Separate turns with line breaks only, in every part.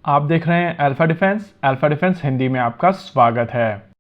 आप देख रहे हैं अल्फा डिफेंस हिंदी में आपका स्वागत है।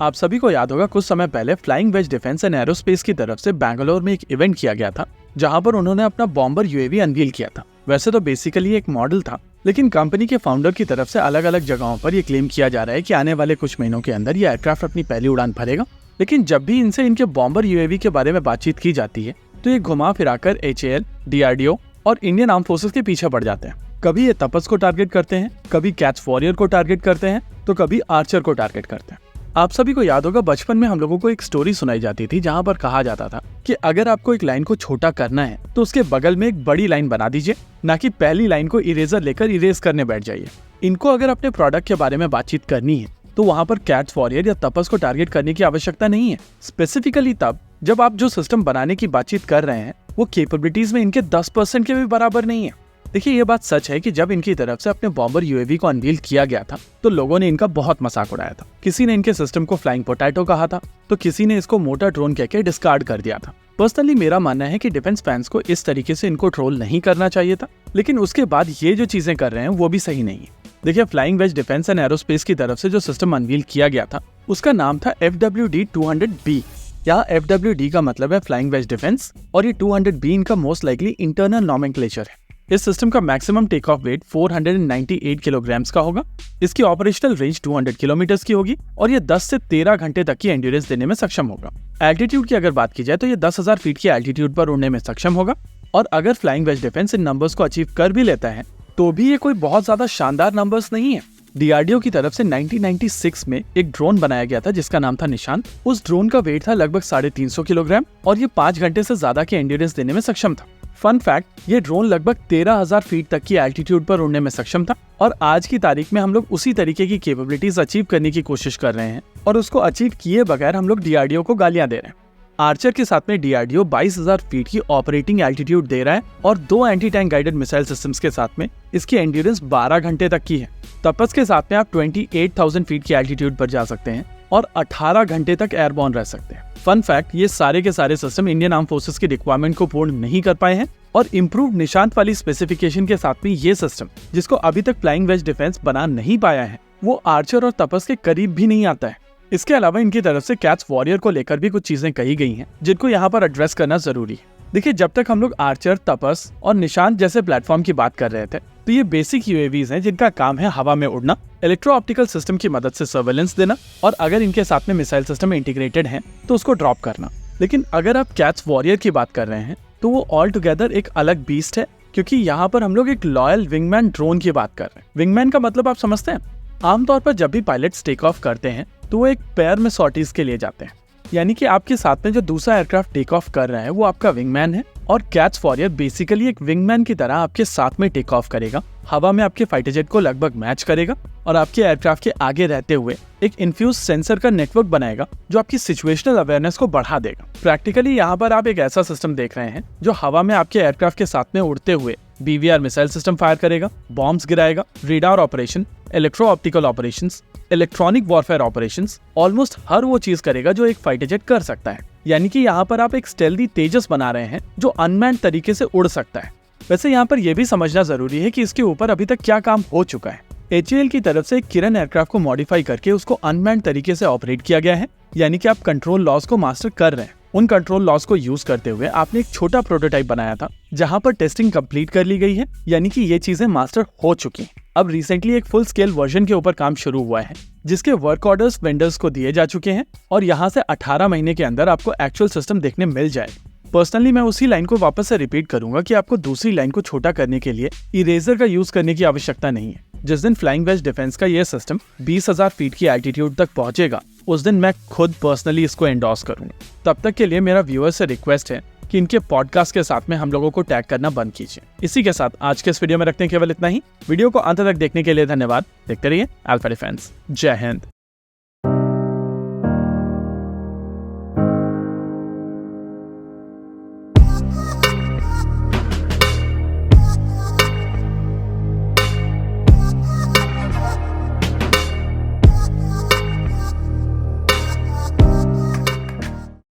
आप सभी को याद होगा कुछ समय पहले flying wedge defence and aerospace की तरफ से बैंगलोर में एक इवेंट किया गया था जहां पर उन्होंने अपना बॉम्बर यूएवी अनवील किया था। वैसे तो बेसिकली एक मॉडल था, लेकिन कंपनी के फाउंडर की तरफ से अलग अलग जगहों पर यह क्लेम किया जा रहा है कि आने वाले कुछ महीनों के अंदर यह एयरक्राफ्ट अपनी पहली उड़ान भरेगा। लेकिन जब भी इनसे इनके बॉम्बर यूएवी के बारे में बातचीत की जाती है तो ये घुमा फिराकर HAL, DRDO और इंडियन आर्म फोर्सेस के पीछे पड़ जाते हैं। कभी ये तपस को टारगेट करते हैं, कभी कैच वॉरियर को टारगेट करते हैं, तो कभी आर्चर को टारगेट करते हैं। आप सभी को याद होगा बचपन में हम लोगों को एक स्टोरी सुनाई जाती थी जहां पर कहा जाता था कि अगर आपको एक लाइन को छोटा करना है तो उसके बगल में एक बड़ी लाइन बना दीजिए, ना कि पहली लाइन को इरेजर लेकर इरेज करने बैठ जाइए। इनको अगर अपने प्रोडक्ट के बारे में बातचीत करनी है तो वहां पर कैच वॉरियर या तपस को टारगेट करने की आवश्यकता नहीं है, स्पेसिफिकली तब जब आप जो सिस्टम बनाने की बातचीत कर रहे हैं वो कैपेबिलिटीज में इनके 10% के भी बराबर नहीं है। देखिए, ये बात सच है कि जब इनकी तरफ से अपने बॉम्बर यूएवी को अनवील किया गया था तो लोगों ने इनका बहुत मजाक उड़ाया था। किसी ने इनके सिस्टम को फ्लाइंग पोटैटो कहा था तो किसी ने इसको मोटा ड्रोन कहकर डिस्कार्ड कर दिया था। पर्सनली मेरा मानना है कि डिफेंस फैंस को इस तरीके से इनको ट्रोल नहीं करना चाहिए था, लेकिन उसके बाद ये जो चीजें कर रहे हैं वो भी सही नहीं है। देखिए, flying wedge defence and aerospace की तरफ से जो सिस्टम अनवील किया गया था उसका नाम था FWD-200B। यहाँ FWD का मतलब है फ्लाइंग वेज डिफेंस और ये 200B इनका मोस्ट लाइकली इंटरनल नॉमेनक्लेचर है। इस सिस्टम का maximum take off weight 498 kilograms का होगा। इसकी ऑपरेशनल रेंज 200 किलोमीटर की होगी और ये 10 से 13 घंटे तक की एंड्योरेंस देने में सक्षम होगा। एल्टीट्यूड की अगर बात की जाए तो ये 10,000 फीट की एल्टीट्यूड पर उड़ने में सक्षम होगा। और अगर फ्लाइंग वेज डिफेंस इन नंबर्स को अचीव कर भी लेता है तो भी ये कोई बहुत ज्यादा शानदार नंबर्स नहीं है। DRDO की तरफ से 1996 में एक ड्रोन बनाया गया था जिसका नाम था निशान। उस ड्रोन का वेट था लगभग 350 किलोग्राम और ये 5 घंटे से ज्यादा की एंड्योरेंस देने में सक्षम था। फन फैक्ट, ये ड्रोन लगभग 13,000 फीट तक की एल्टीट्यूड पर उड़ने में सक्षम था और आज की तारीख में हम लोग उसी तरीके की कैपेबिलिटीज अचीव करने की कोशिश कर रहे हैं और उसको अचीव किए बगैर हम लोग DRDO को गालियां दे रहे हैं। आर्चर के साथ में DRDO 22,000 फीट की ऑपरेटिंग एल्टीट्यूड दे रहा है और 2 anti tank guided missile systems के साथ में इसकी एंड्योरेंस 12 घंटे तक की है। तपस के साथ में आप 28,000 फीट की एल्टीट्यूड पर जा सकते हैं और 18 घंटे तक एयरबॉर्न रह सकते हैं। फन फैक्ट, ये सारे के सारे सिस्टम इंडियन आर्म फोर्सेस की रिक्वायरमेंट को पूर्ण नहीं कर पाए हैं और इम्प्रूव निशांत वाली स्पेसिफिकेशन के साथ में ये सिस्टम, जिसको अभी तक फ्लाइंग वेज डिफेंस बना नहीं पाया है, वो आर्चर और तपस के करीब भी नहीं आता है। इसके अलावा इनकी तरफ से कैच वॉरियर को लेकर भी कुछ चीजें कही गई हैं जिनको यहाँ पर एड्रेस करना जरूरी है। देखिए, जब तक हम लोग आर्चर, तपस और निशांत जैसे प्लेटफॉर्म की बात कर रहे थे तो ये बेसिक यूएवीज हैं जिनका काम है हवा में उड़ना, इलेक्ट्रो ऑप्टिकल सिस्टम की मदद से सर्वेलेंस देना और अगर इनके साथ में मिसाइल सिस्टम इंटीग्रेटेड है तो उसको ड्रॉप करना। लेकिन अगर आप कैच वॉरियर की बात कर रहे हैं तो वो ऑल टुगेदर एक अलग बीस्ट है, क्योंकि यहाँ पर हम लोग एक लॉयल विंगमैन ड्रोन की बात कर रहे हैं। विंगमैन का मतलब आप समझते हैं? आमतौर पर जब भी पायलट्स टेक ऑफ करते हैं तो वो एक पेयर में सॉर्टीज के लिए जाते हैं, यानी कि आपके साथ में जो दूसरा एयरक्राफ्ट टेक ऑफ कर रहा है वो आपका विंगमैन है और कैच वॉरियर बेसिकली एक विंगमैन की तरह आपके साथ में टेक ऑफ करेगा, हवा में आपके फाइटर जेट को लगभग मैच करेगा और आपके एयरक्राफ्ट के आगे रहते हुए एक इन्फ्यूज सेंसर का नेटवर्क बनाएगा जो आपकी सिचुएशनल अवेयरनेस को बढ़ा देगा। प्रैक्टिकली यहाँ पर आप एक ऐसा सिस्टम देख रहे हैं जो हवा में आपके एयरक्राफ्ट के साथ में उड़ते हुए BVR मिसाइल सिस्टम फायर करेगा, बॉम्ब्स गिराएगा, radar operation, electro optical operations, electronic warfare operations, almost हर वो चीज करेगा जो एक फाइटर जेट कर सकता है। यानी कि यहाँ पर आप एक स्टेल्दी तेजस बना रहे हैं जो अनमैन्ड तरीके से उड़ सकता है। वैसे यहाँ पर यह भी समझना जरूरी है कि इसके ऊपर अभी तक क्या काम हो चुका है। HAL की तरफ से किरण एयरक्राफ्ट को मॉडिफाई करके उसको अनमैन्ड तरीके से ऑपरेट किया गया है, यानी कि आप कंट्रोल लॉस को मास्टर कर रहे हैं। उन कंट्रोल लॉस को यूज करते हुए आपने एक छोटा प्रोटोटाइप बनाया था जहां पर टेस्टिंग कंप्लीट कर ली गई है, यानी कि ये चीजें मास्टर हो चुकी हैं। अब रिसेंटली एक फुल स्केल वर्जन के ऊपर काम शुरू हुआ है जिसके वर्क ऑर्डर्स वेंडर्स को दिए जा चुके हैं और यहाँ से 18 महीने के अंदर आपको एक्चुअल सिस्टम देखने मिल जाए। पर्सनली मैं उसी लाइन को वापस से रिपीट करूंगा कि आपको दूसरी लाइन को छोटा करने के लिए इरेजर का यूज करने की आवश्यकता नहीं है। जिस दिन फ्लाइंग वेज डिफेंस का यह सिस्टम 20,000 फीट की एल्टीट्यूड तक पहुंचेगा उस दिन मैं खुद पर्सनली इसको एंडोर्स करूंगा। तब तक के लिए मेरा व्यूअर से रिक्वेस्ट है कि इनके पॉडकास्ट के साथ में हम लोगों को टैग करना बंद कीजिए। इसी के साथ आज के इस वीडियो में रखते हैं केवल इतना ही। वीडियो को अंत तक देखने के लिए धन्यवाद। देखते रहिए अल्फा डिफेंस। जय हिंद।